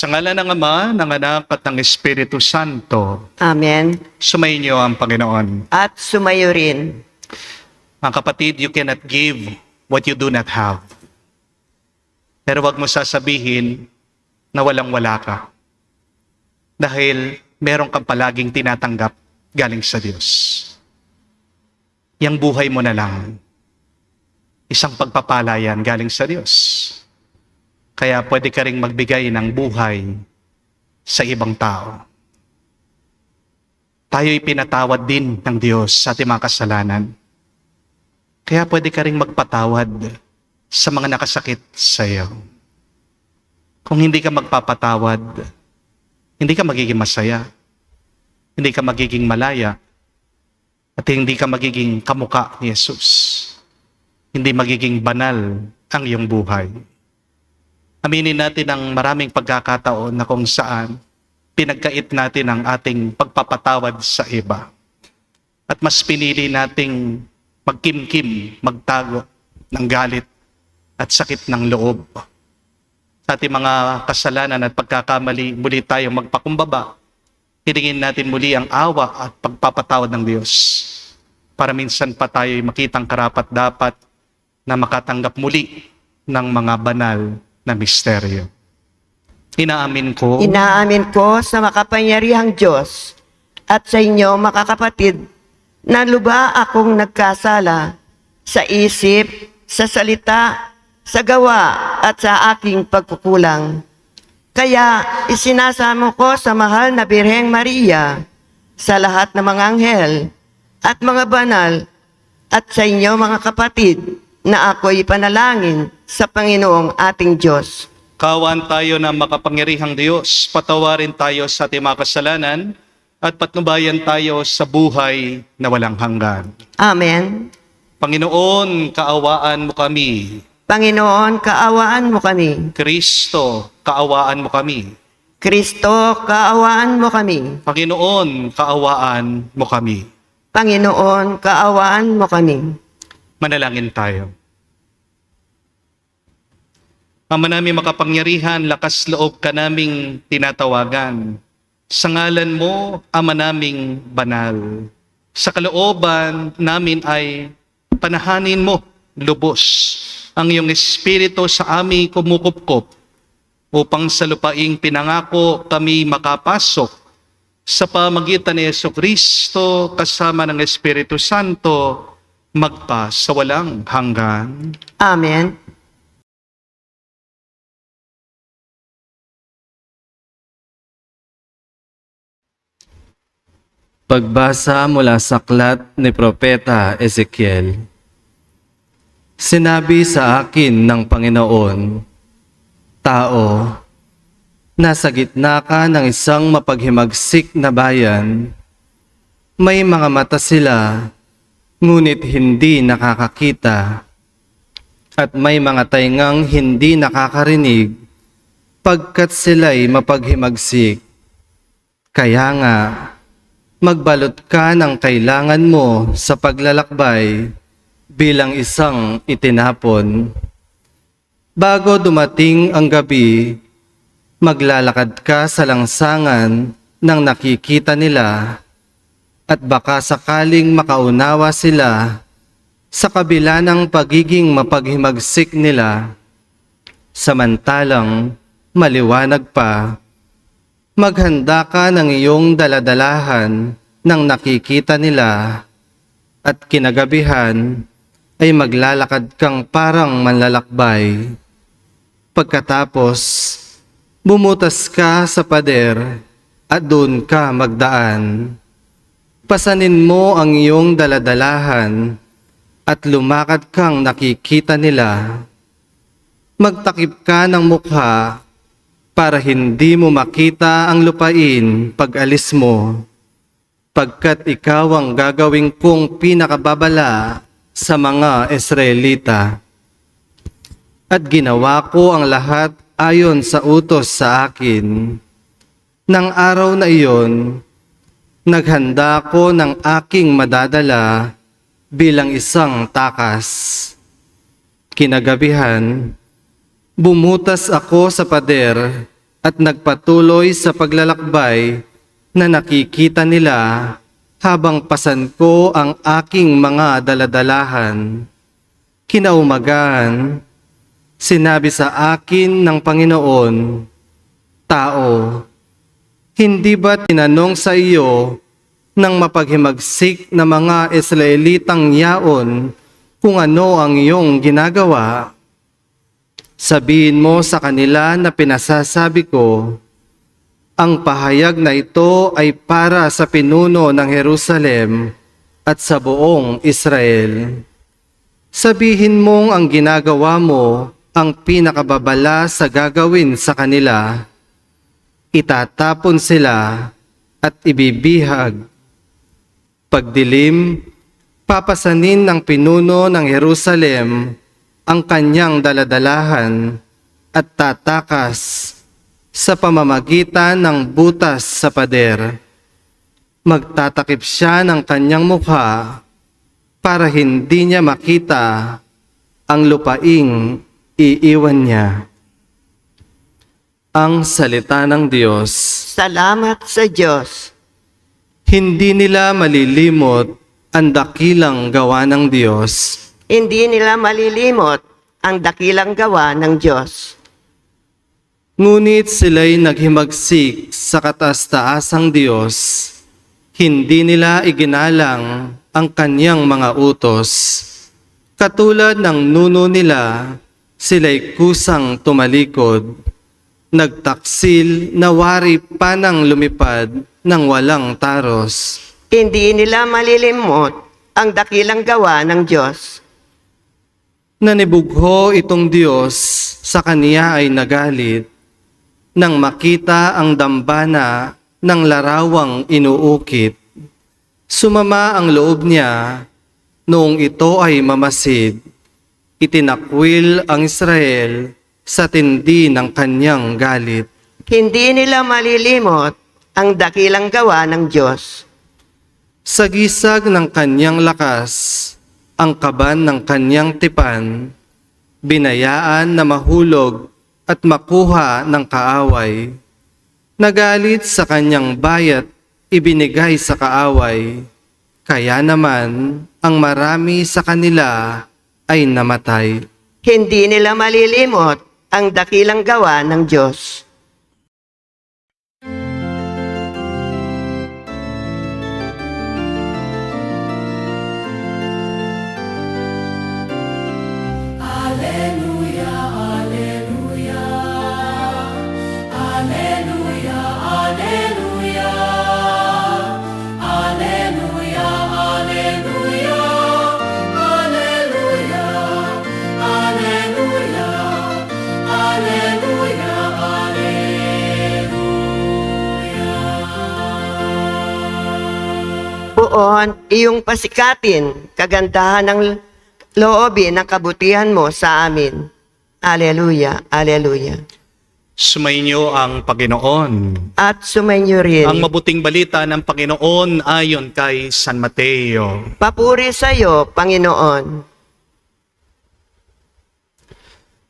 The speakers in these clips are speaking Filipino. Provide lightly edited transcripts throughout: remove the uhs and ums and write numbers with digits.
Sa ngalan ng Ama, ng Anak at ng Espiritu Santo, Amen. sumainyo ang Panginoon. At sumayo rin. Mga kapatid, you cannot give what you do not have. Pero wag mo sasabihin na walang-wala ka. Dahil meron kang palaging tinatanggap galing sa Diyos. Yang buhay mo na lang, isang pagpapala yan galing sa Diyos. Kaya pwede ka ring magbigay ng buhay sa ibang tao. Tayo'y pinatawad din ng Diyos sa ating mga kasalanan. Kaya pwede ka ring magpatawad sa mga nakasakit sa iyo. Kung hindi ka magpapatawad, hindi ka magiging masaya, hindi ka magiging malaya, at hindi ka magiging kamukha ni Jesus. Hindi magiging banal ang iyong buhay. Aminin natin ang maraming pagkakataon na kung saan pinagkait natin ang ating pagpapatawad sa iba. At mas pinili nating magkimkim, magtago ng galit at sakit ng loob. Sa ating mga kasalanan at pagkakamali, muli tayong magpakumbaba. Hilingin natin muli ang awa at pagpapatawad ng Diyos. Para minsan pa tayo'y makitang karapat-dapat na makatanggap muli ng mga banal na misteryo. Inaamin ko sa makapangyarihang Diyos at sa inyo, makakapatid, na lubha akong nagkasala sa isip, sa salita, sa gawa at sa aking pagkukulang. Kaya isinasamo ko sa mahal na Birheng Maria, sa lahat ng mga anghel at mga banal, at sa inyo mga kapatid, na ako'y panalangin sa Panginoong ating Diyos. Kaawaan tayo ng makapangyarihang Diyos, patawarin tayo sa ating mga kasalanan, at patnubayan tayo sa buhay na walang hanggan. Amen. Panginoon, kaawaan mo kami. Panginoon, kaawaan mo kami. Kristo, kaawaan mo kami. Kristo, kaawaan mo kami. Panginoon, kaawaan mo kami. Panginoon, kaawaan mo kami. Manalangin tayo. Ama namin makapangyarihan, lakas loob ka naming tinatawagan. Sa ngalan mo, Ama naming banal. Sa kalooban namin ay panahanin mo, lubos, ang iyong Espiritu sa aming kumukupkop upang sa lupaing pinangako kami makapasok sa pamagitan ni Jesucristo kasama ng Espiritu Santo magpa sa walang hanggan. Amen. Pagbasa mula sa aklat ni Propeta Ezekiel. Sinabi sa akin ng Panginoon, Tao, nasa gitna ka ng isang mapaghimagsik na bayan. May mga mata sila, ngunit hindi nakakakita. At may mga taingang hindi nakakarinig, pagkat sila'y mapaghimagsik. Kaya nga, magbalot ka ng kailangan mo sa paglalakbay bilang isang itinapon. Bago dumating ang gabi, maglalakad ka sa langsangan ng nakikita nila at baka sakaling makaunawa sila sa kabila ng pagiging mapaghimagsik nila. Samantalang maliwanag pa, maghanda ka ng iyong daladalahan ng nakikita nila at kinagabihan ay maglalakad kang parang manlalakbay. Pagkatapos, bumutas ka sa pader at doon ka magdaan. Pasanin mo ang iyong daladalahan at lumakad kang nakikita nila. Magtakip ka ng mukha para hindi mo makita ang lupain pag alis mo, pagkat ikaw ang gagawin kong pinakababala sa mga Israelita. At ginawa ko ang lahat ayon sa utos sa akin. Nang araw na iyon, naghanda ko ng aking madadala bilang isang takas. Kinagabihan, bumutas ako sa pader at nagpatuloy sa paglalakbay na nakikita nila habang pasan ko ang aking mga daladalahan. Kinaumagahan, sinabi sa akin ng Panginoon, "Tao, hindi ba tinanong sa iyo ng mapaghimagsik na mga Israelitang yaon kung ano ang iyong ginagawa? Sabihin mo sa kanila na pinasasabi ko, ang pahayag na ito ay para sa pinuno ng Jerusalem at sa buong Israel. Sabihin mong ang ginagawa mo ang pinakababala sa gagawin sa kanila. Itatapon sila at ibibihag. Pagdilim, papasanin ng pinuno ng Jerusalem ang kanyang daladalahan at tatakas sa pamamagitan ng butas sa pader. Magtatakip siya ng kanyang mukha para hindi niya makita ang lupaing iiwan niya." Ang salita ng Diyos. Salamat sa Diyos. Hindi nila malilimot ang dakilang gawa ng Diyos. Hindi nila malilimot ang dakilang gawa ng Diyos. Ngunit sila'y naghimagsik sa kataas-taasang Diyos. Hindi nila iginalang ang kanyang mga utos. Katulad ng nuno nila, sila'y kusang tumalikod. Nagtaksil na wari pa ng lumipad ng walang taros. Hindi nila malilimot ang dakilang gawa ng Diyos. Nanibugho itong Diyos, sa kaniya ay nagalit, nang makita ang dambana ng larawang inuukit. Sumama ang loob niya, noong ito ay mamasid. Itinakwil ang Israel sa tindi ng kanyang galit. Hindi nila malilimot ang dakilang gawa ng Diyos. Sa gisag ng kanyang lakas, ang kaban ng kanyang tipan, binayaan na mahulog at makuha ng kaaway. Nagalit sa kanyang bayat, ibinigay sa kaaway. Kaya naman, ang marami sa kanila ay namatay. Hindi nila malilimot ang dakilang gawa ng Diyos. Buon iyong pasikatin, kagandahan ng loobin ng kabutihan mo sa amin. Aleluya, aleluya. Sumainyo ang Panginoon. At sumainyo rin. Ang mabuting balita ng Panginoon ayon kay San Mateo. Papuri sa iyo, Panginoon.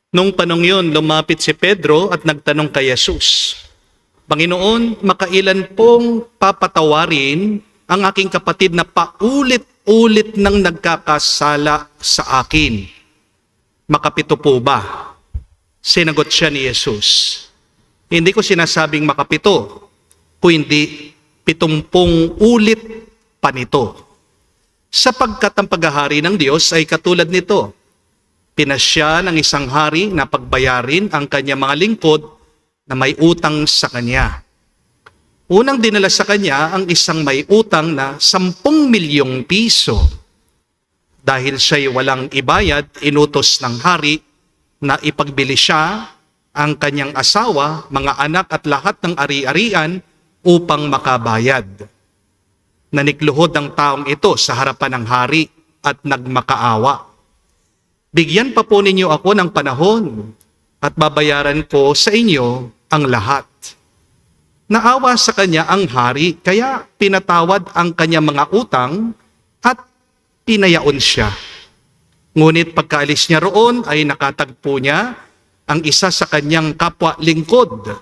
Nung panong yun, lumapit si Pedro at nagtanong kay Jesus, "Panginoon, makailan pong papatawarin ang aking kapatid na paulit-ulit nang nagkakasala sa akin? Makapito po ba?" Sinagot siya ni Jesus, "Hindi ko sinasabing makapito, kundi 70 ulit pa nito. Sapagkat ang paghahari ng Diyos ay katulad nito. Pinasya ng isang hari na pagbayarin ang kanyang mga lingkod na may utang sa kanya. Unang dinala sa kanya ang isang may utang na 10 milyong piso. Dahil siya'y walang ibayad, inutos ng hari na ipagbili siya, ang kanyang asawa, mga anak at lahat ng ari-arian upang makabayad. Nanikluhod ang taong ito sa harapan ng hari at nagmakaawa. Bigyan pa po ninyo ako ng panahon at babayaran ko sa inyo ang lahat. Naawa sa kanya ang hari, kaya pinatawad ang kanyang mga utang at pinayaon siya. Ngunit pagkaalis niya roon ay nakatagpo niya ang isa sa kanyang kapwa lingkod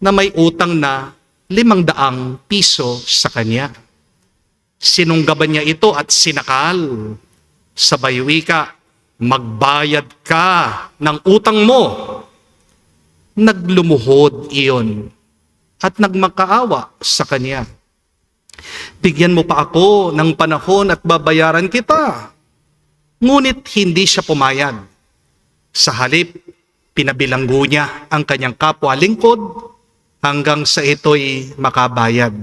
na may utang na 500 piso sa kanya. Sinunggaban niya ito at sinakal. Sabay wika, magbayad ka ng utang mo. Naglumuhod iyon at nagmakaawa sa kanya. Bigyan mo pa ako ng panahon at babayaran kita. Ngunit hindi siya pumayag. Sa halip, pinabilanggo niya ang kanyang kapwa lingkod hanggang sa ito'y makabayad.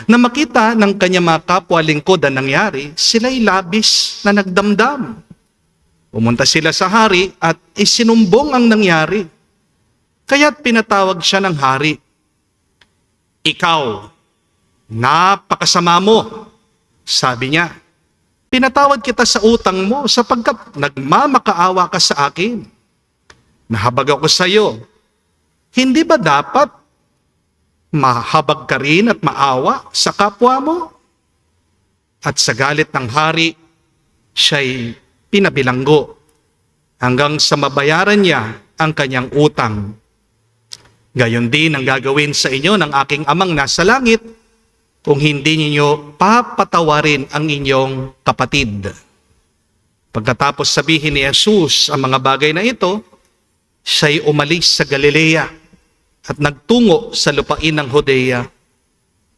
Na makita ng kanyang mga kapwa lingkod ang nangyari, sila'y labis na nagdamdam. Pumunta sila sa hari at isinumbong ang nangyari. Kaya't pinatawag siya ng hari. Ikaw, napakasama mo, sabi niya. Pinatawad kita sa utang mo sapagkat nagmamakaawa ka sa akin. Nahabag ako sa iyo. Hindi ba dapat mahabag ka rin at maawa sa kapwa mo? At sa galit ng hari, siya'y pinabilanggo hanggang sa mabayaran niya ang kanyang utang. Gayon din ang gagawin sa inyo ng aking amang nasa langit kung hindi ninyo papatawarin ang inyong kapatid. Pagkatapos sabihin ni Jesus ang mga bagay na ito, siya'y umalis sa Galilea at nagtungo sa lupain ng Judea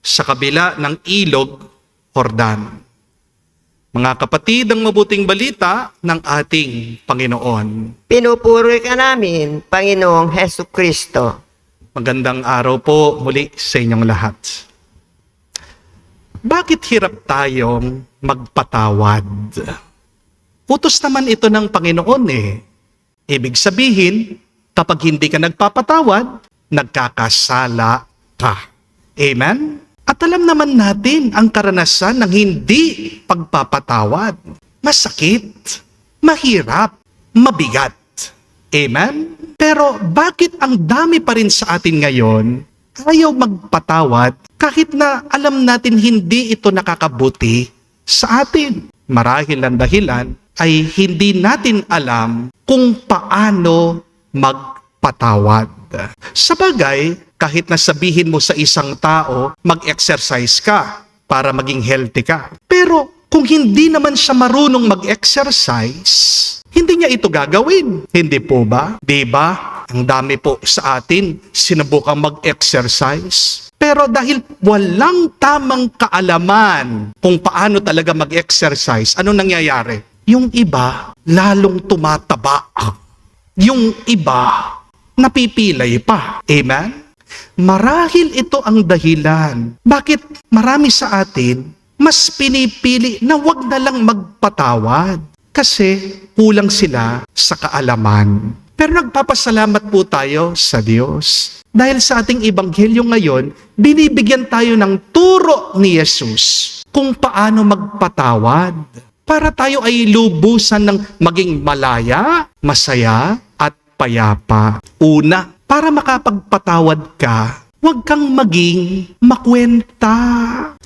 sa kabila ng ilog Jordan. Mga kapatid, ang mabuting balita ng ating Panginoon. Pinupuri ka namin, Panginoong Hesus Kristo. Magandang araw po muli sa inyong lahat. Bakit hirap tayong magpatawad? Utos naman ito ng Panginoon eh. Ibig sabihin, kapag hindi ka nagpapatawad, nagkakasala ka. Amen? At alam naman natin ang karanasan ng hindi pagpapatawad. Masakit, mahirap, mabigat. Amen? Pero bakit ang dami pa rin sa atin ngayon ayaw magpatawad kahit na alam natin hindi ito nakakabuti sa atin? Marahil ang dahilan ay hindi natin alam kung paano magpatawad. Sabagay, kahit na sabihin mo sa isang tao, mag-exercise ka para maging healthy ka. Pero kung hindi naman siya marunong mag-exercise, hindi niya ito gagawin. Hindi po ba? Diba? Ang dami po sa atin sinubukang mag-exercise. Pero dahil walang tamang kaalaman kung paano talaga mag-exercise, ano nangyayari? Yung iba, lalong tumataba. Yung iba, napipilay pa. Amen? Marahil ito ang dahilan. Bakit marami sa atin mas pinipili na wag na lang magpatawad? Kasi kulang sila sa kaalaman. Pero nagpapasalamat po tayo sa Diyos. Dahil sa ating ebanghelyo ngayon, binibigyan tayo ng turo ni Jesus kung paano magpatawad. Para tayo ay lubusan ng maging malaya, masaya, at payapa. Una, para makapagpatawad ka, huwag kang maging makwenta.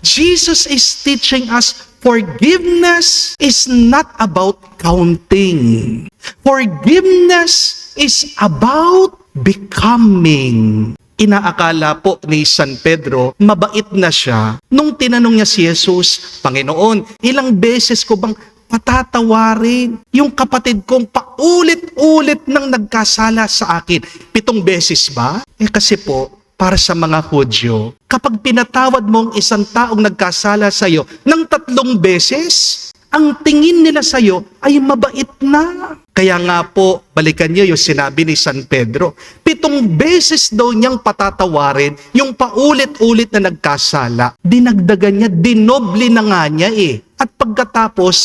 Jesus is teaching us forgiveness is not about counting. Forgiveness is about becoming. Inaakala po ni San Pedro, mabait na siya. Nung tinanong niya si Jesus, Panginoon, ilang beses ko bang patatawarin yung kapatid kong paulit-ulit nang nagkasala sa akin? 7 beses ba? Kasi po, para sa mga Hudyo, kapag pinatawad mo ang isang taong nagkasala sa iyo ng 3 beses, ang tingin nila sa iyo ay mabait na. Kaya nga po, balikan niyo yung sinabi ni San Pedro, 7 beses daw niyang patatawarin yung paulit-ulit na nagkasala. Dinagdagan niya, dinoble na nga niya eh. At pagkatapos,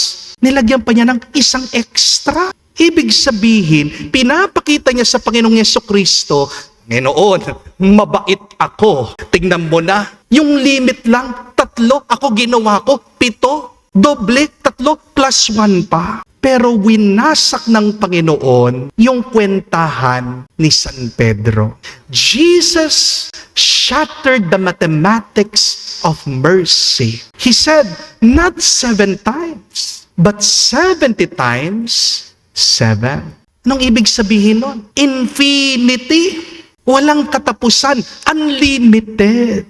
nilagyan pa niya ng isang extra. Ibig sabihin, pinapakita niya sa Panginoong Jesucristo, Panginoon, mabait ako. Tingnan mo na, yung limit lang, 3, ako ginawa ko, 7, doble, 3, plus 1 pa. Pero winasak ng Panginoon yung kwentahan ni San Pedro. Jesus shattered the mathematics of mercy. He said, not 7 times, but 70 times 7. Anong ibig sabihin nun? Infinity. Walang katapusan, unlimited.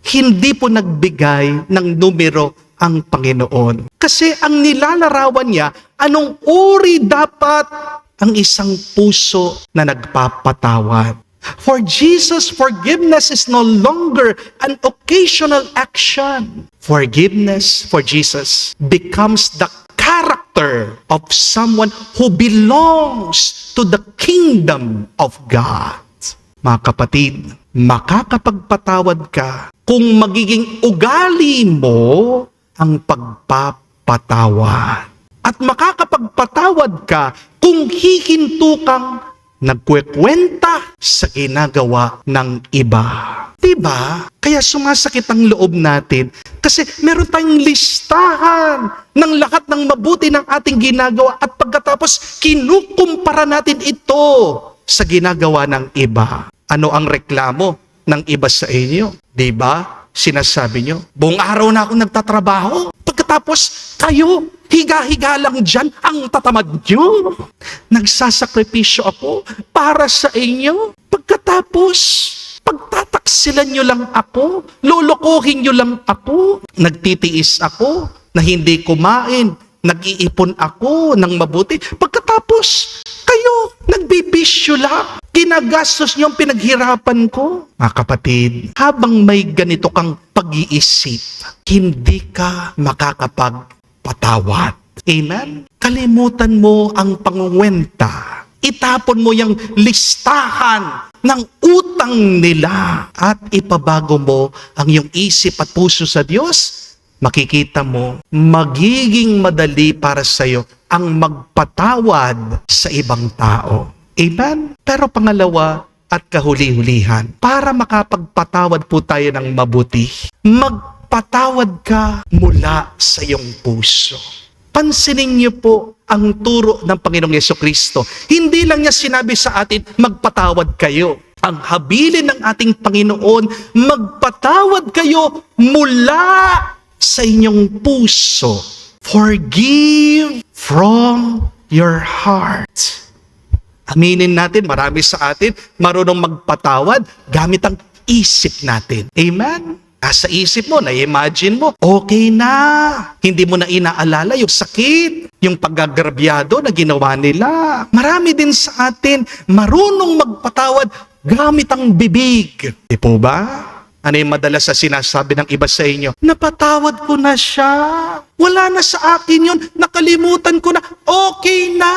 Hindi po nagbigay ng numero ang Panginoon. Kasi ang nilalarawan niya, anong uri dapat ang isang puso na nagpapatawad. For Jesus, forgiveness is no longer an occasional action. Forgiveness for Jesus becomes the character of someone who belongs to the kingdom of God. Mga kapatid, makakapagpatawad ka kung magiging ugali mo ang pagpapatawad. At makakapagpatawad ka kung hihinto kang nagkwekwenta sa ginagawa ng iba. Diba? Kaya sumasakit ang loob natin kasi meron tayong listahan ng lahat ng mabuti ng ating ginagawa at pagkatapos kinukumpara natin ito sa ginagawa ng iba. Ano ang reklamo ng iba sa inyo? Diba? Sinasabi nyo, buong araw na ako nagtatrabaho. Pagkatapos kayo, higa-higa lang dyan ang tatamad nyo. Nagsasakripisyo ako para sa inyo. Pagkatapos, pagtataksilan nyo lang ako, lolokohin nyo lang ako. Nagtitiis ako na hindi kumain, nag-iipon ako ng mabuti. Pagkatapos, kayo, nagbibisyo lang. Ginagastos niyo ang pinaghirapan ko. Mga kapatid, habang may ganito kang pag-iisip, hindi ka makakapagpatawad. Amen? Kalimutan mo ang pangungwenta. Itapon mo yung listahan ng utang nila at ipabago mo ang iyong isip at puso sa Diyos. Makikita mo, magiging madali para sa iyo ang magpatawad sa ibang tao. Amen? Pero pangalawa at kahuli-hulihan, para makapagpatawad po tayo ng mabuti, magpatawad ka mula sa iyong puso. Pansinin niyo po ang turo ng Panginoong Yesukristo. Hindi lang niya sinabi sa atin, magpatawad kayo. Ang habilin ng ating Panginoon, magpatawad kayo mula sa inyong puso. Forgive from your heart. Aminin natin, marami sa atin marunong magpatawad gamit ang isip natin. Amen? Sa isip mo, na-imagine mo, okay na. Hindi mo na inaalala yung sakit, yung paggagrabyado na ginawa nila. Marami din sa atin marunong magpatawad gamit ang bibig. Di po ba? Ano yung madalas sa sinasabi ng iba sa inyo? Napatawad ko na siya. Wala na sa akin yun. Nakalimutan ko na. Okay na.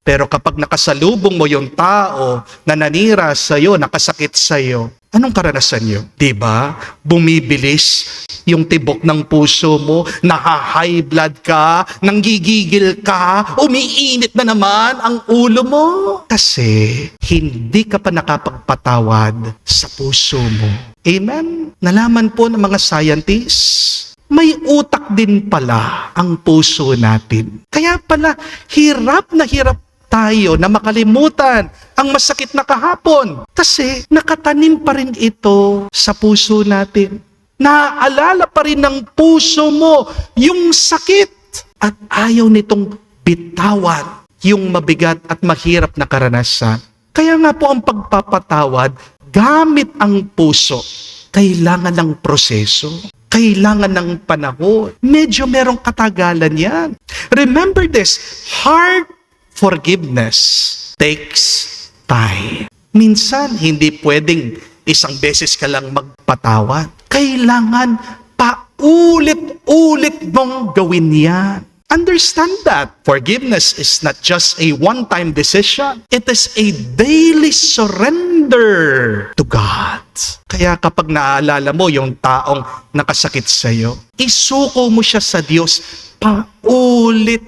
Pero kapag nakasalubong mo yung tao na nanira sa'yo, nakasakit sa'yo, anong karanasan nyo? Diba? Bumibilis yung tibok ng puso mo, naha-high blood ka, nanggigigil ka, umiinit na naman ang ulo mo. Kasi hindi ka pa nakapagpatawad sa puso mo. Amen? Nalaman po ng mga scientists, may utak din pala ang puso natin. Kaya pala, hirap na hirap tayo na makalimutan ang masakit na kahapon. Kasi nakatanim pa rin ito sa puso natin. Naaalala pa rin ng puso mo yung sakit at ayaw nitong bitawan yung mabigat at mahirap na karanasan. Kaya nga po ang pagpapatawad, gamit ang puso, kailangan ng proseso, kailangan ng panahon. Medyo merong katagalan yan. Remember this, heart forgiveness takes time. Minsan, hindi pwedeng isang beses ka lang magpatawad. Kailangan paulit-ulit mong gawin yan. Understand that forgiveness is not just a one-time decision. It is a daily surrender to God. Kaya kapag naaalala mo yung taong nakasakit sa iyo, isuko mo siya sa Diyos paulit-ulit,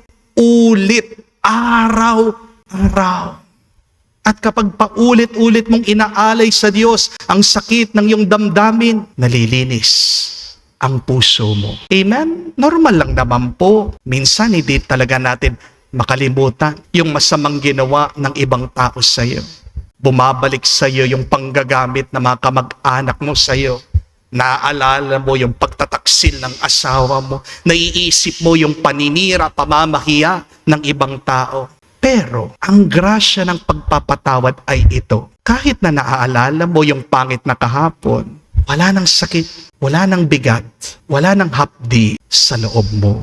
araw-araw. At kapag paulit-ulit mong inaalay sa Diyos ang sakit ng iyong damdamin, nalilinis ang puso mo. Amen? Normal lang naman po. Minsan hindi talaga natin makalimutan yung masamang ginawa ng ibang tao sa iyo. Bumabalik sa iyo yung panggagamit ng mga kamag-anak mo sa iyo. Naaalala mo yung pagtataksil ng asawa mo. Naiisip mo yung paninira, pamamahiya ng ibang tao. Pero ang grasya ng pagpapatawad ay ito. Kahit na naaalala mo yung pangit na kahapon, wala nang sakit, wala nang bigat, wala nang hapdi sa loob mo.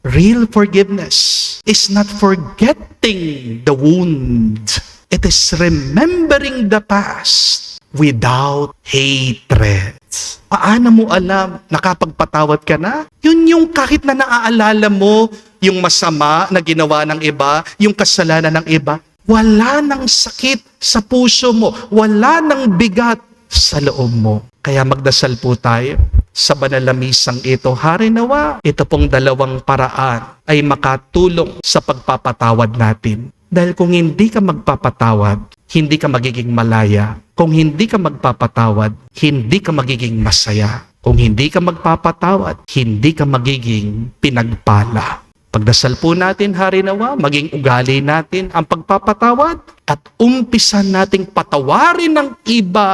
Real forgiveness is not forgetting the wound. It is remembering the past without hatred. Paano mo alam nakapagpatawad ka na? Yun yung kahit na naaalala mo yung masama na ginawa ng iba, yung kasalanan ng iba, wala nang sakit sa puso mo, wala nang bigat sa loob mo. Kaya magdasal po tayo sa banal na misang ito. Hari nawa, ito pong dalawang paraan ay makatulong sa pagpapatawad natin. Dahil kung hindi ka magpapatawad, hindi ka magiging malaya. Kung hindi ka magpapatawad, hindi ka magiging masaya. Kung hindi ka magpapatawad, hindi ka magiging pinagpala. Pagdasal po natin, Hari nawa, maging ugali natin ang pagpapatawad at umpisan nating patawarin ng iba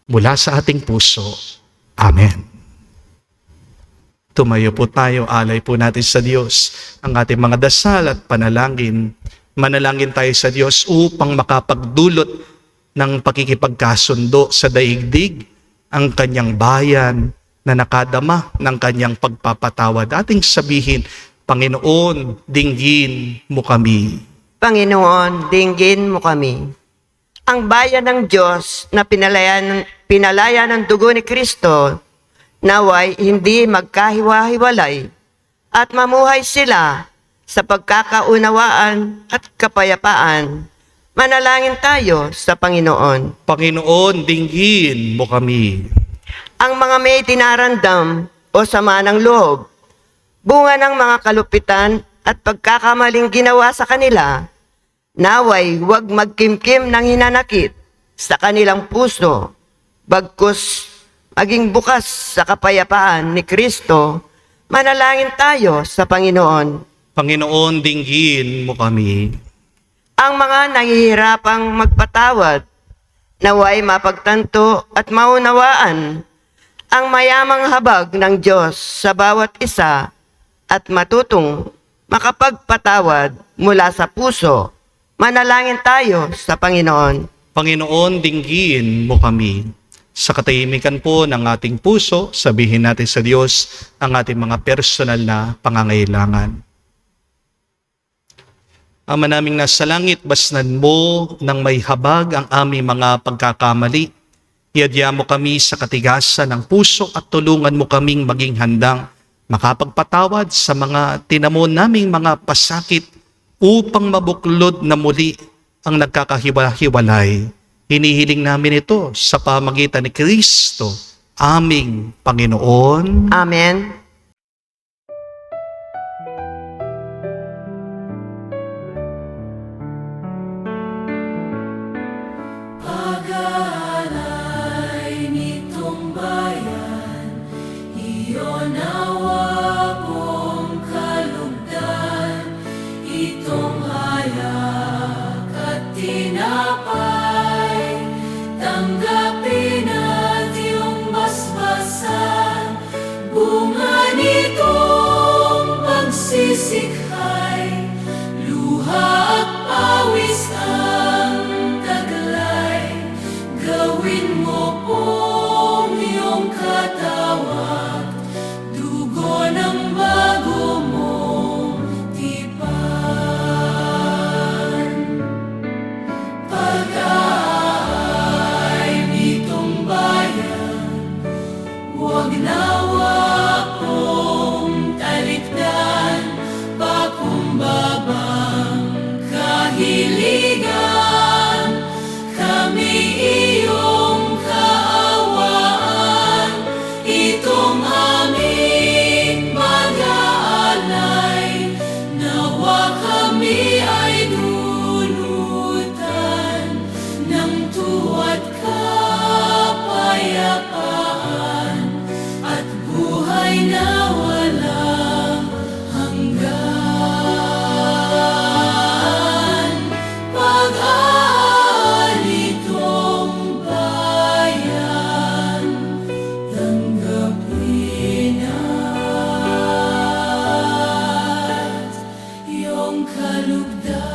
mula sa ating puso. Amen. Tumayo po tayo, alay po natin sa Diyos ang ating mga dasal at panalangin. Manalangin tayo sa Diyos upang makapagdulot ng pakikipagkasundo sa daigdig ang kanyang bayan na nakadama ng kanyang pagpapatawad. Ating sabihin, Panginoon, dinggin mo kami. Panginoon, dinggin mo kami. Ang bayan ng Diyos na pinalaya ng dugo ni Kristo, naway hindi magkahiwa-hiwalay at mamuhay sila sa pagkakaunawaan at kapayapaan. Manalangin tayo sa Panginoon. Panginoon, dinggin mo kami. Ang mga may dinarandam o sama ng loob, bunga ng mga kalupitan at pagkakamaling ginawa sa kanila, naway huwag magkimkim ng hinanakit sa kanilang puso, bagkus maging bukas sa kapayapaan ni Kristo. Manalangin tayo sa Panginoon. Panginoon, dinggin mo kami. Ang mga nahihirapang magpatawad, naway mapagtanto at maunawaan ang mayamang habag ng Diyos sa bawat isa at matutong makapagpatawad mula sa puso. Manalangin tayo sa Panginoon. Panginoon, dinggin mo kami. Sa katahimikan po ng ating puso, sabihin natin sa Diyos ang ating mga personal na pangangailangan. Ama naming nasa langit, basnan mo ng may habag ang aming mga pagkakamali. Iadya mo kami sa katigasan ng puso at tulungan mo kaming maging handang makapagpatawad sa mga tinamo naming mga pasakit upang mabuklod na muli ang nagkakahiwa-hiwalay. Hinihiling namin ito sa pamagitan ni Kristo, aming Panginoon. Amen. Pag-aalay nitong bayan, iyon nawa kong kalugdan, itong hayak at tinapay, tanggapin at iyong basbasan, bunga nitong pagsisikhay, luha at pawis ang taglay, gawin mo pong iyong katawag, dugo ng bago mong tipan. Pag-aay nitong bayan, huwag nawa kong talikdan, pakumbabang kahiligan, kami iyong kaawaan, itong aming mag-aalay, nawa kami ay dunutan ng tuwa't kapayapaan at buhay na walang hanggan. Pag-alitong bayan, tanggapin at iyong kalugdan.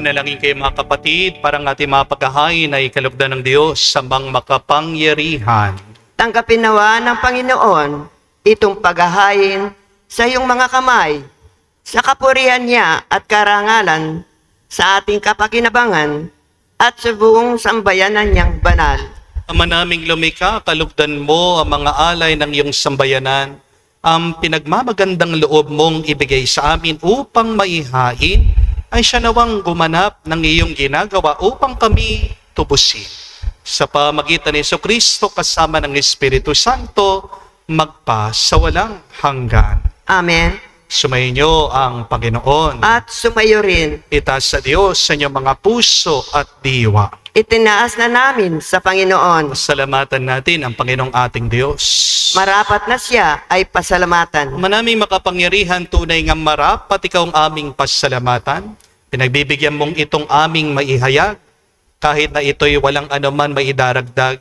Manalangin kayo mga kapatid para ang ating mga paghahain ay kalugdan ng Diyos sa mga makapangyarihan. Tanggapin nawa ng Panginoon itong paghahain sa iyong mga kamay, sa kapurihan niya at karangalan, sa ating kapakinabangan at sa buong sambayanan niyang banal. Ama naming lumikha, kalugdan mo ang mga alay ng iyong sambayanan, ang pinagmamagandang loob mong ibigay sa amin upang maihain, ay siya nawang gumanap ng iyong ginagawa upang kami tubusin. Sa pamagitan ni Jesucristo kasama ng Espiritu Santo, magpa sa walang hanggan. Amen. Sumayin ang Panginoon. At sumayo rin, Itaas sa Diyos sa inyong mga puso at diwa. itinaas na namin sa Panginoon. Pasalamatan natin ang Panginoong ating Diyos. Marapat na siya ay pasalamatan. Manaming makapangyarihan, tunay nga marapat ikaw ang aming pasalamatan. Pinagbibigyan mong itong aming maihayag, kahit na ito'y walang anuman maidaragdag.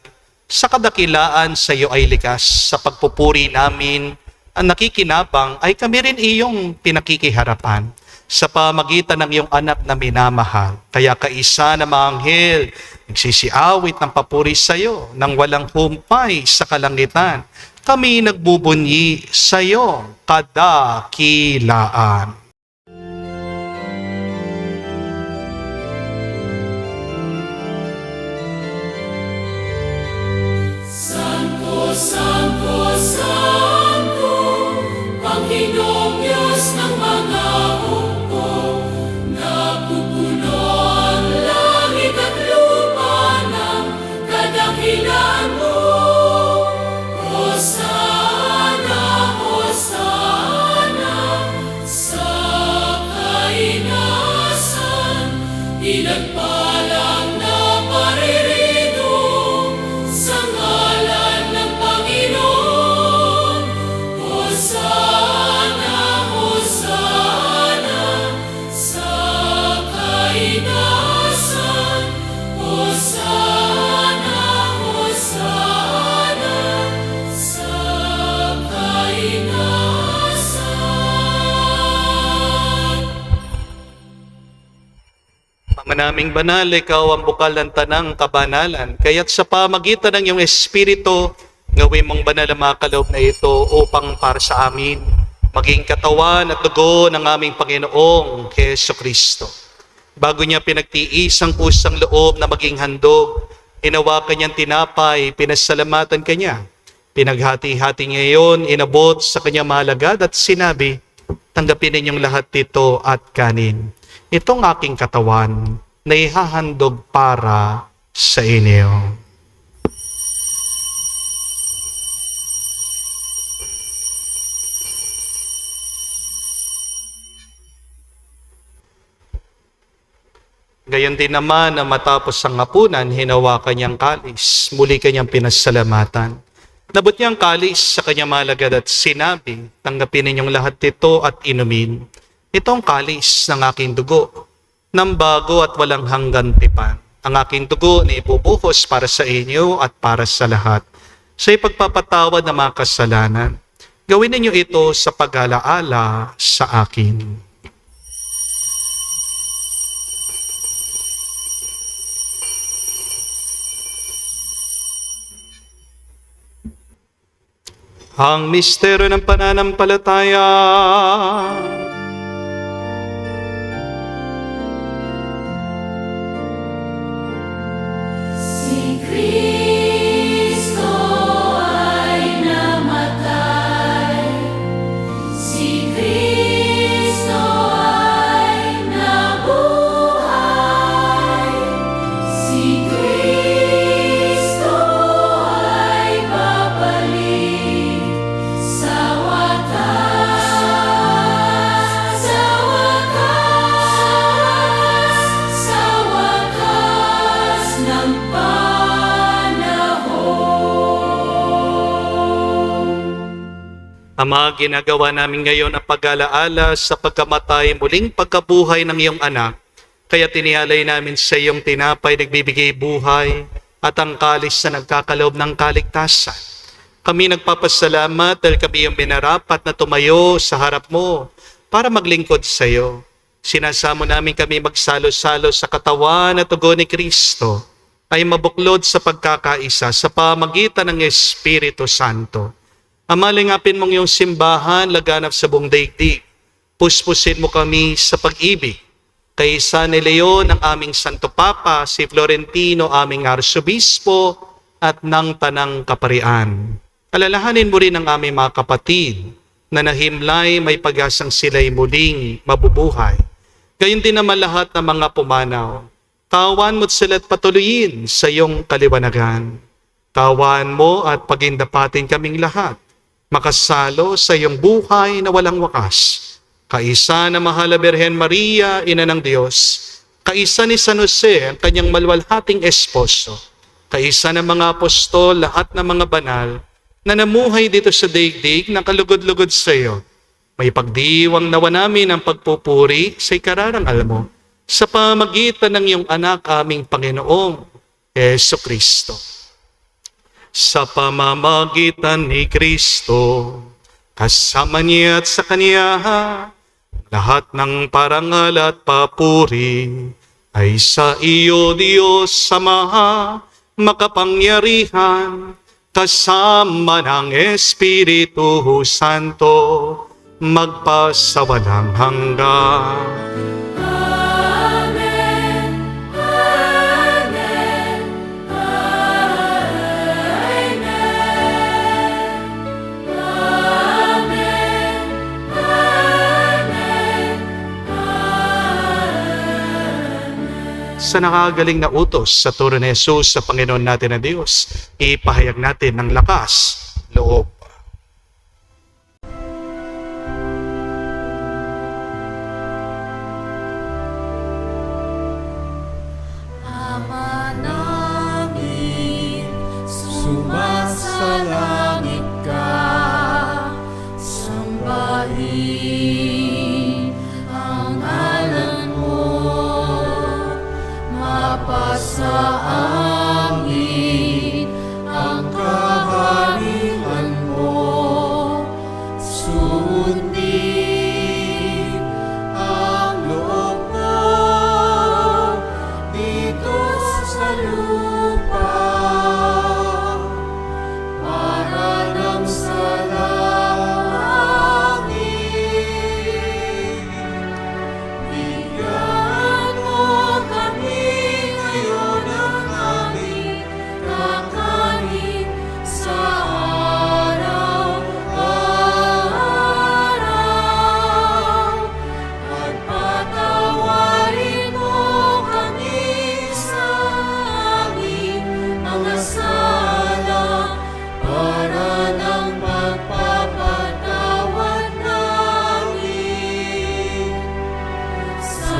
Sa kadakilaan sa iyo ay likas. Sa pagpupuri namin, ang nakikinabang ay kami rin iyong pinakikiharapan sa pamagitan ng iyong anak na minamahal. Kaya kaisa na mga anghel, nagsisiawit ng papuri sa iyo nang walang humpay sa kalangitan. Kami nagbubunyi sa iyo kadakilaan. Santo, Santo, Santo, Panginoong Diyos ng mga hukbo, napupuno ang langit at lupa ng kadakilaan mo. Hosana, Hosana, sa kainasan, pinagpalang na paririto sa ngalan ng Panginoon. Hosana, Hosana, sa kainasan. Hosana, Hosana, sa kainasan. Ama naming banal, ikaw ang bukal ng tanang kabanalan. Kaya't sa pamagitan ng iyong Espiritu, gawin mong banal ang mga kaloob na ito upang para sa amin maging katawan at dugo ng aming Panginoong Jesucristo. Bago niya pinagtiis ang kusang loob na maging handog, inawakan niyang tinapay, pinasalamatan kanya. Pinaghati-hati niya iyon, inabot sa kanyang mahalagad at sinabi, tanggapin ninyong lahat ito at kanin. Itong aking katawan na ihahandog para sa inyo. Gayon din naman na matapos ang hapunan, hinawakan niyang kalis, muli kanyang pinasalamatan. Nabot niyang kalis sa kanyang malagad at sinabi, tanggapin ninyong lahat ito at inumin. Itong kalis ng aking dugo, ng bago at walang hanggan tipan. Ang aking dugo na ibubuhos para sa inyo at para sa lahat. Sa ipagpapatawad ng mga kasalanan, gawin ninyo ito sa pag-alaala sa akin. Ang misteryo ng pananampalataya. Si Kristo ay namatay, si Kristo ay nabuhay, si Kristo ay babalik sa wakas, sa wakas ng Ama, ginagawa namin ngayon ang pag-alaala sa pagkamatay, muling pagkabuhay ng iyong anak. Kaya tinialay namin sa iyong tinapay, nagbibigay buhay, at ang kalis na nagkakaloob ng kaligtasan. Kami nagpapasalamat dahil kami yung minarapat na tumayo sa harap mo para maglingkod sa iyo. Sinasamo namin kami magsalo-salo sa katawan at dugo ni Kristo ay mabuklod sa pagkakaisa sa pamagitan ng Espiritu Santo. Amalingapin mong iyong simbahan laganap sa buong daigdig. Puspusin mo kami sa pag-ibig. Kaysa ni Leon ang aming Santo Papa, si Florentino aming Arsobispo at ng Tanang Kaparian. Alalahanin mo rin ang aming mga kapatid na nahimlay may pag-asang sila'y muling mabubuhay. Gayon din naman lahat ng mga pumanaw. Kawan mo't sila't patuloyin sa iyong kaliwanagan. Kawan mo at pagindapatin kaming lahat. Makasalo sa iyong buhay na walang wakas. Kaisa na mahal na Birhen Maria, Ina ng Diyos. Kaisa ni San Jose, ang kanyang malwalhating esposo. Kaisa ng mga apostol, lahat ng mga banal na namuhay dito sa daigdig na kalugod-lugod sa iyo. May pagdiwang nawa namin ang pagpupuri sa ikararangal mo sa pamagitan ng iyong anak aming Panginoong Jesucristo. Sa pamamagitan ni Kristo, kasama niya at sa Kanya, lahat ng parangal at papuri ay sa iyo, Diyos Ama, makapangyarihan, kasama ng Espiritu Santo, magpasawalang hanggan. Amen. Amen. Amen. Amen. Sa nakagaling na utos sa turo ni Jesus sa Panginoon natin na Diyos, ipahayag natin ng lakas, loob. Ama namin, sumasalangit ka, sambahin ang ngalan mo, mapasa amin ang kaharian mo, sundin ang loob mo dito sa lupa para nang sa langit. Bigyan mo kami ngayon ng aming kakanin sa araw-araw at patawarin mo kami sa aming mga sala para nang magpapatawad namin sa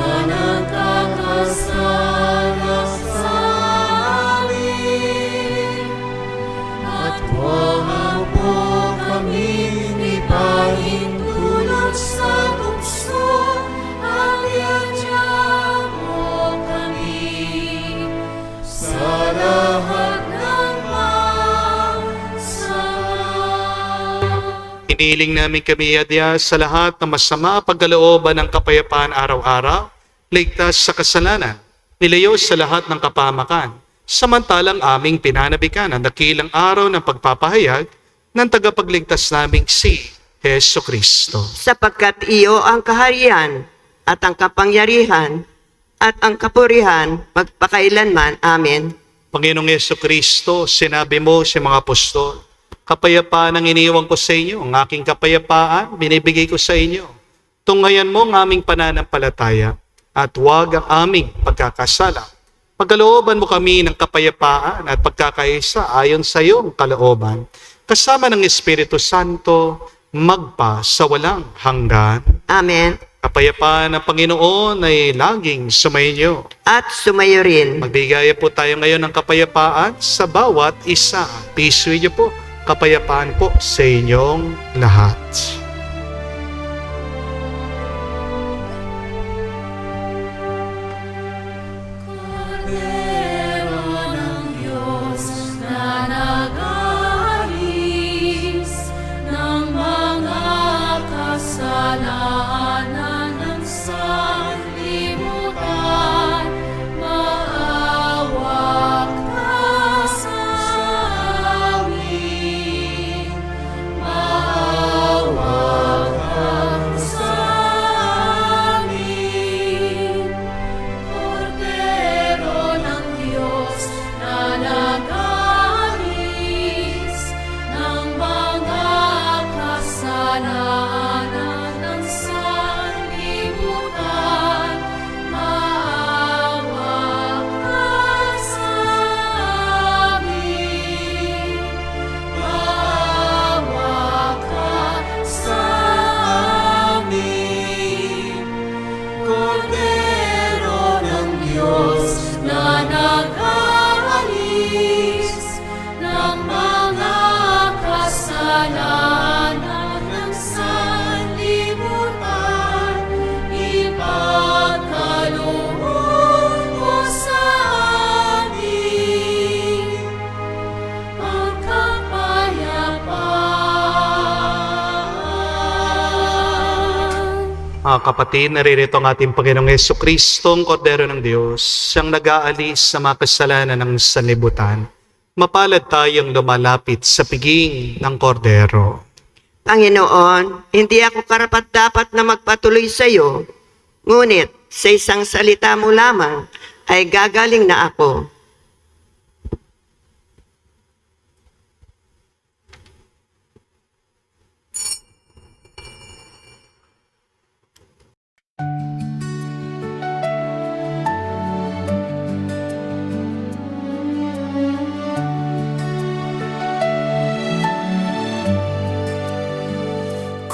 nagkakasala sa amin. At huwag mo kami ipahintulot sa tukso, at iadya mo kami sa lahat ng masama. Iniling namin kami adya sa lahat ng masama pagkalooban ng kapayapaan araw-araw, ligtas sa kasalanan, nilayo sa lahat ng kapahamakan, samantalang aming pinanabikan ang dakilang araw ng pagpapahayag ng tagapagligtas naming si Hesu Kristo. Sapagkat iyo ang kaharian at ang kapangyarihan at ang kapurihan magpakailanman. Amen. Panginoong Hesu Kristo, sinabi mo sa mga apostol, kapayapaan ang iniwan ko sa inyo, ang aking kapayapaan binibigay ko sa inyo. Tunghayan mo ang aming pananampalataya at huwag ang aming pagkakasala. Pagkalooban mo kami ng kapayapaan at pagkakaisa ayon sa iyong kalooban, kasama ng Espiritu Santo, magpa sa walang hanggan. Amen. Kapayapaan ng Panginoon ay laging sumainyo. At sumayo rin. Magbigaya po tayo ngayon ng kapayapaan sa bawat isa. Peace with you po. Kapayapaan po sa inyong lahat. Kordero ng Diyos na nag-aalis ng mga kasalanan ng sanlibutan, Mga kapatid, naririto ang ating Panginoong Jesucristong Kordero ng Diyos, siyang nag-aalis sa mga kasalanan ng sanlibutan. Mapalad tayong lumalapit sa piging ng Kordero. Panginoon, hindi ako karapat-dapat na magpatuloy sa iyo, ngunit sa isang salita mo lamang ay gagaling na ako.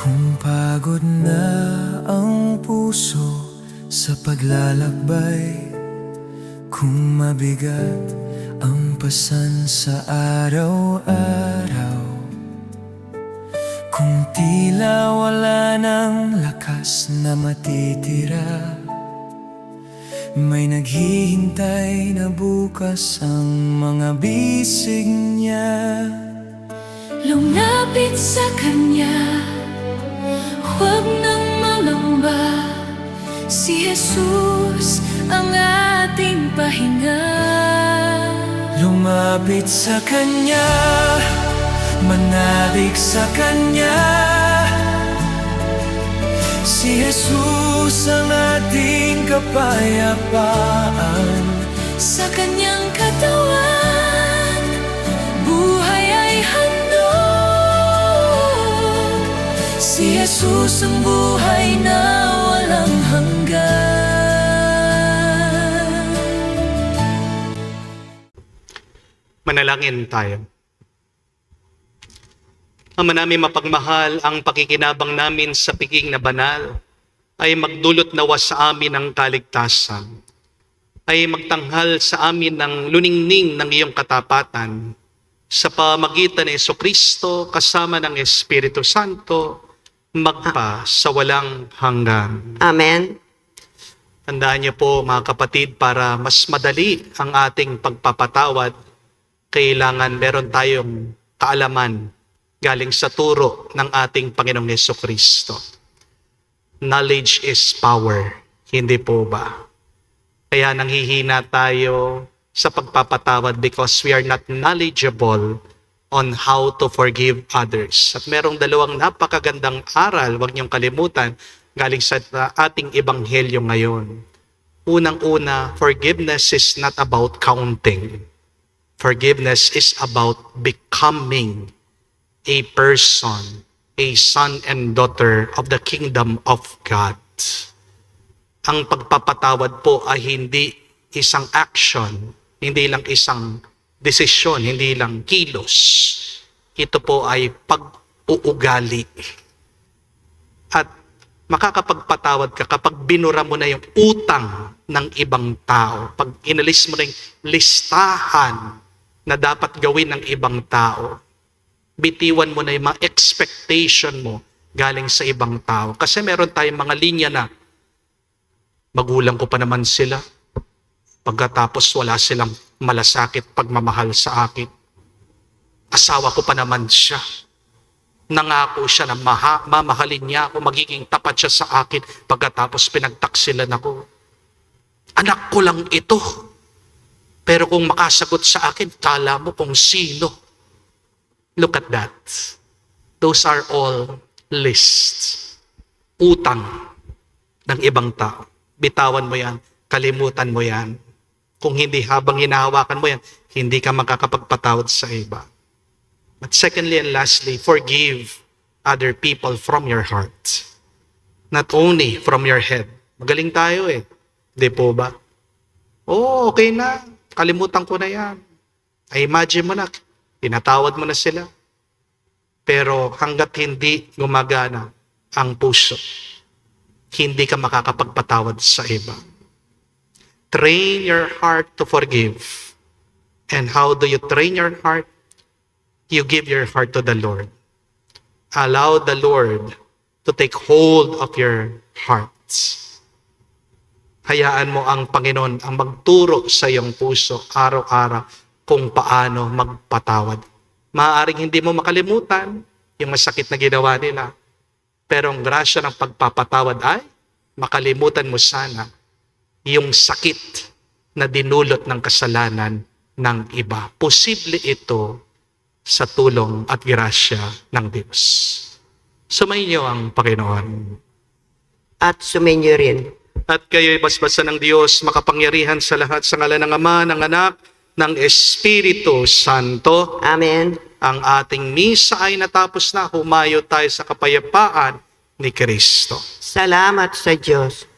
Kung pagod na ang puso sa paglalakbay, kung mabigat ang pasan sa araw-araw, kung tila wala ng lakas na matitira, may naghihintay na bukas ang mga bisig niya. Lumapit sa Kanya, huwag nang mangamba. Si Jesus ang ating pahinga. Lumapit sa Kanya, manalig sa Kanya. Si Jesus ang ating kapayapaan. Sa Kanyang katawan, buhay ay handog. Si Jesus ang buhay na walang hanggan. Manalangin tayo. Ama namin mapagmahal, ang pakikinabang namin sa piging na banal ay magdulot nawa sa amin ng kaligtasan, ay magtanghal sa amin ng luningning ng iyong katapatan sa pamagitan ni Jesucristo kasama ng Espiritu Santo magpa sa walang hanggan. Amen. Tandaan niyo po mga kapatid, para mas madali ang ating pagpapatawad, kailangan meron tayong kaalaman galing sa turo ng ating Panginoong Jesucristo. Knowledge is power, hindi po ba? Kaya nanghihina tayo sa pagpapatawad because we are not knowledgeable on how to forgive others. At merong dalawang napakagandang aral, huwag niyong kalimutan, galing sa ating ebanghelyo ngayon. Unang-una, forgiveness is not about counting. Forgiveness is about becoming a person, a son and daughter of the kingdom of God. Ang pagpapatawad po ay hindi isang action, hindi lang isang desisyon, hindi lang kilos. Ito po ay pag-uugali. At makakapagpatawad ka kapag binura mo na yung utang ng ibang tao. Pag inalis mo na yung listahan na dapat gawin ng ibang tao, bitiwan mo na yung mga expectation mo galing sa ibang tao. Kasi meron tayong mga linya na magulang ko pa naman sila, pagkatapos wala silang malasakit pagmamahal sa akin. Asawa ko pa naman siya. Nangako siya na mamahalin niya ako, magiging tapat siya sa akin, pagkatapos pinagtaksilan ako. Anak ko lang ito. Pero kung makasagot sa akin, kala mo kung sino. Look at that. Those are all lists. Utang ng ibang tao. Bitawan mo yan. Kalimutan mo yan. Kung hindi, habang hinahawakan mo yan, hindi ka makakapagpatawad sa iba. But secondly and lastly, forgive other people from your heart. Not only from your head. Magaling tayo eh. Di po ba? Oh, okay na. Kalimutan ko na yan. I imagine mo na, tinatawad mo na sila. Pero hanggat hindi gumagana ang puso, hindi ka makakapagpatawad sa iba. Train your heart to forgive. And how do you train your heart? You give your heart to the Lord. Allow the Lord to take hold of your hearts. Hayaan mo ang Panginoon ang magturo sa iyong puso araw-araw kung paano magpatawad. Maaaring hindi mo makalimutan yung masakit na ginawa nila. Pero ang grasya ng pagpapatawad ay makalimutan mo sana yung sakit na dinulot ng kasalanan ng iba. Posible ito sa tulong at grasya ng Diyos. Sumainyo ang Panginoon. At sumainyo rin. At kayo'y basbasan ng Diyos, makapangyarihan sa lahat, sa ngalan ng Ama, ng Anak, ng Espiritu Santo. Amen. Ang ating misa ay natapos na. Humayo tayo sa kapayapaan ni Kristo. Salamat sa Diyos.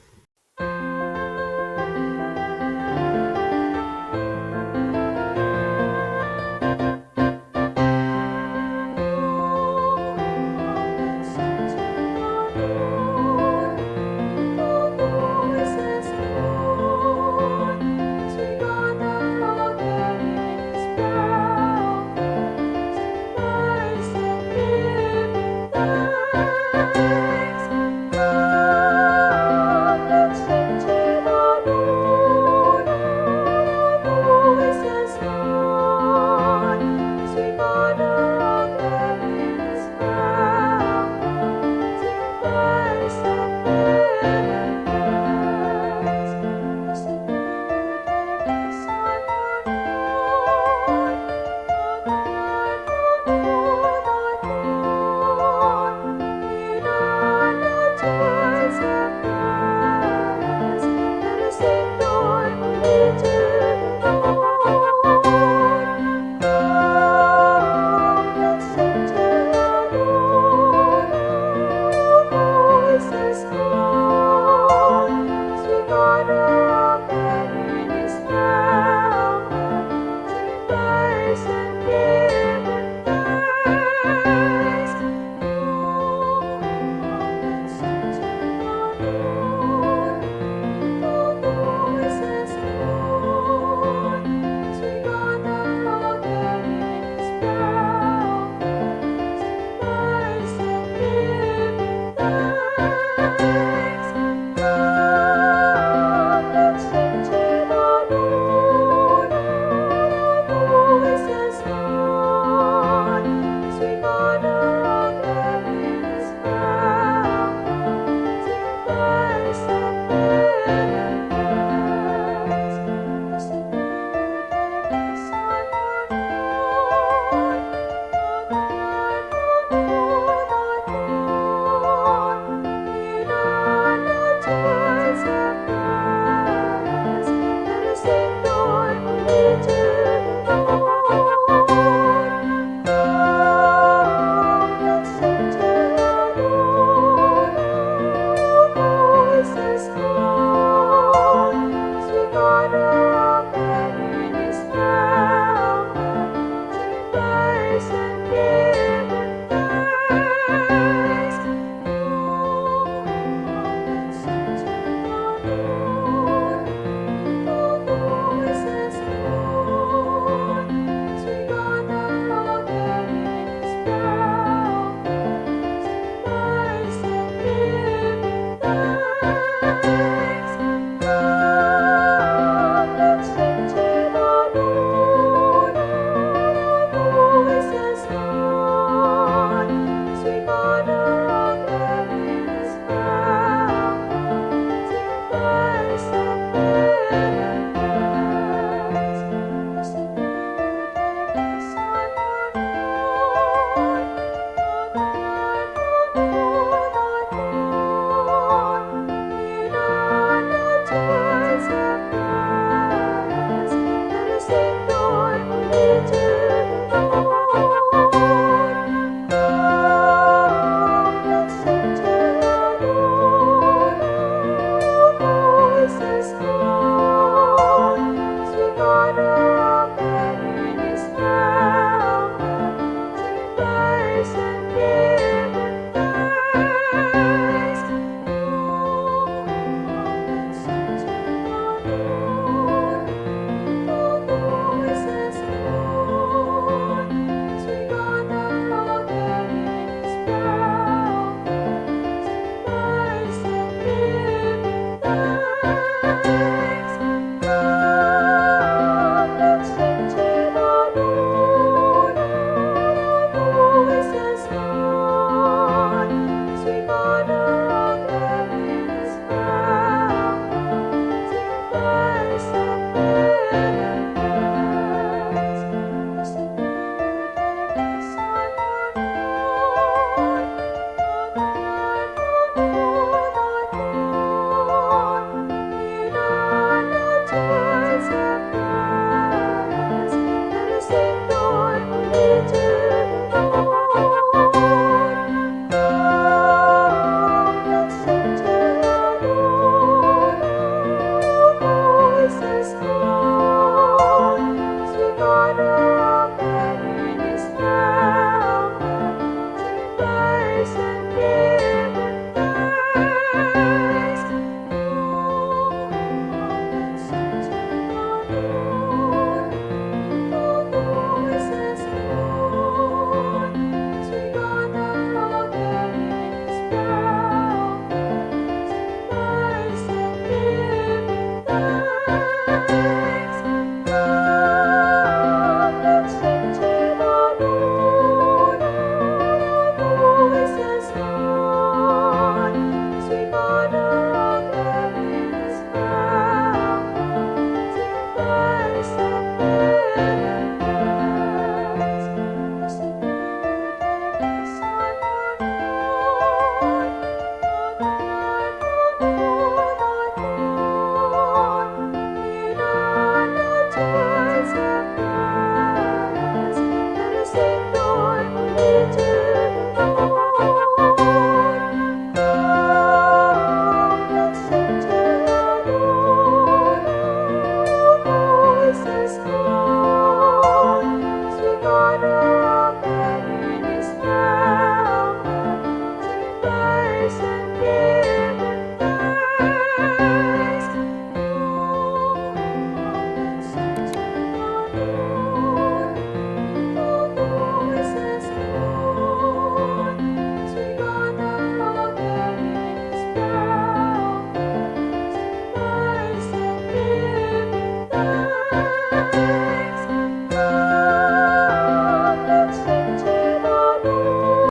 sakit.